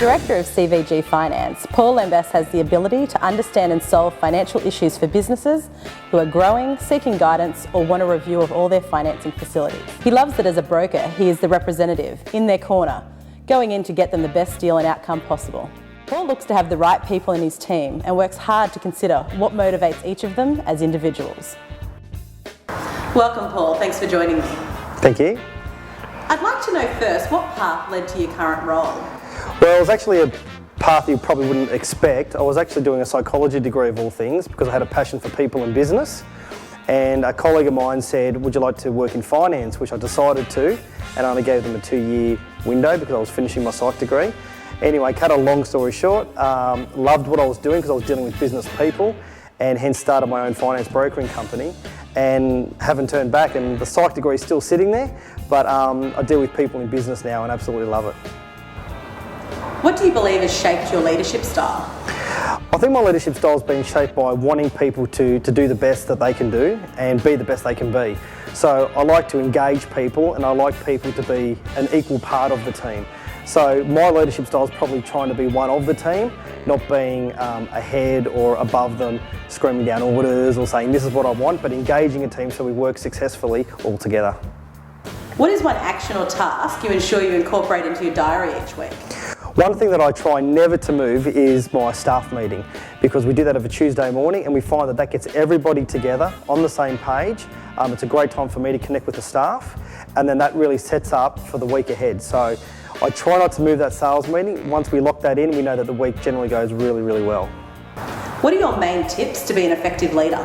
Director of CVG Finance, Paul Lambess has the ability to understand and solve financial issues for businesses who are growing, seeking guidance, or want a review of all their financing facilities. He loves that as a broker, he is the representative, in their corner, going in to get them the best deal and outcome possible. Paul looks to have the right people in his team and works hard to consider what motivates each of them as individuals. Welcome, Paul. Thanks for joining me. Thank you. I'd like to know first, what path led to your current role? Well, it was actually a path you probably wouldn't expect. I was actually doing a psychology degree of all things because I had a passion for people and business. And a colleague of mine said, would you like to work in finance? Which I decided to, and I only gave them a 2-year window because I was finishing my psych degree. Anyway, cut a long story short, loved what I was doing because I was dealing with business people, and hence started my own finance brokering company, and haven't turned back, and the psych degree is still sitting there, but I deal with people in business now and absolutely love it. What do you believe has shaped your leadership style? I think my leadership style has been shaped by wanting people to do the best that they can do and be the best they can be. So I like to engage people, and I like people to be an equal part of the team. So my leadership style is probably trying to be one of the team, not being ahead or above them, screaming down orders or saying this is what I want, but engaging a team so we work successfully all together. What is one action or task you ensure you incorporate into your diary each week? One thing that I try never to move is my staff meeting, because we do that every Tuesday morning and we find that gets everybody together on the same page. It's a great time for me to connect with the staff, and then that really sets up for the week ahead. So I try not to move that sales meeting. Once we lock that in, we know that the week generally goes really, really well. What are your main tips to be an effective leader?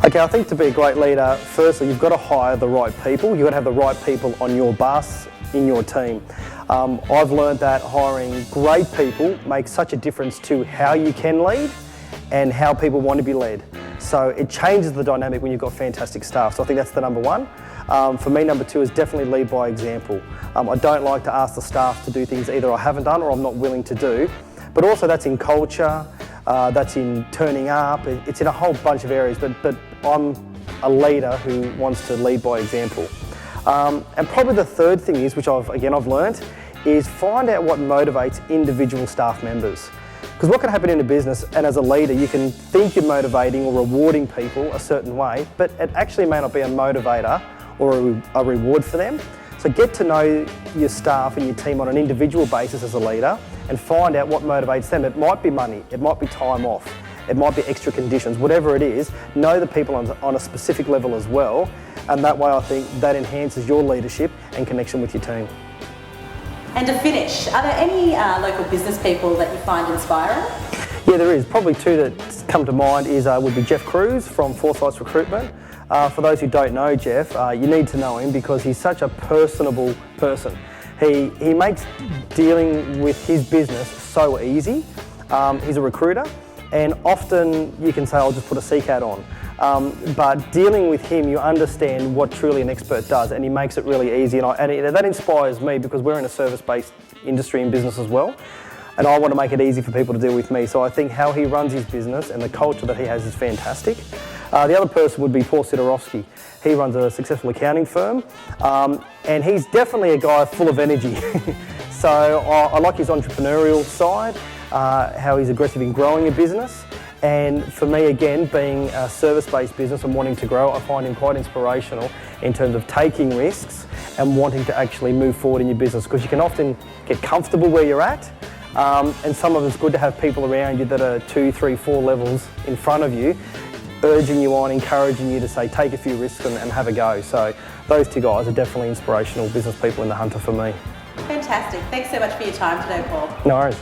Okay, I think to be a great leader, firstly, you've got to hire the right people. You've got to have the right people on your bus, in your team. I've learned that hiring great people makes such a difference to how you can lead and how people want to be led. So it changes the dynamic when you've got fantastic staff. So I think that's the number one. For me, number two is definitely lead by example. I don't like to ask the staff to do things either I haven't done or I'm not willing to do. But also that's in culture, that's in turning up, it's in a whole bunch of areas, but I'm a leader who wants to lead by example. And probably the third thing is, which I've learned, is find out what motivates individual staff members. Because what can happen in a business, and as a leader, you can think you're motivating or rewarding people a certain way, but it actually may not be a motivator or a reward for them. So get to know your staff and your team on an individual basis as a leader and find out what motivates them. It might be money, it might be time off, it might be extra conditions, whatever it is, know the people on a specific level as well, and that way I think that enhances your leadership and connection with your team. And to finish, are there any local business people that you find inspiring? Yeah, there is. Probably two that come to mind would be Jeff Cruz from Foresight's Recruitment. For those who don't know Jeff, you need to know him because he's such a personable person. He makes dealing with his business so easy. He's a recruiter, and often you can say, I'll just put a CCAT on. But dealing with him, you understand what truly an expert does, and he makes it really easy. And that inspires me because we're in a service-based industry and business as well. And I want to make it easy for people to deal with me. So I think how he runs his business and the culture that he has is fantastic. The other person would be Paul Sidorovsky. He runs a successful accounting firm, and he's definitely a guy full of energy. So I like his entrepreneurial side, how he's aggressive in growing a business. And for me, again, being a service-based business and wanting to grow, I find him quite inspirational in terms of taking risks and wanting to actually move forward in your business, because you can often get comfortable where you're at. And some of it's good to have people around you that are 2, 3, 4 levels in front of you, urging you on, encouraging you to say, take a few risks and have a go. So those two guys are definitely inspirational business people in the hunter for me. Fantastic. Thanks so much for your time today, Paul. No worries.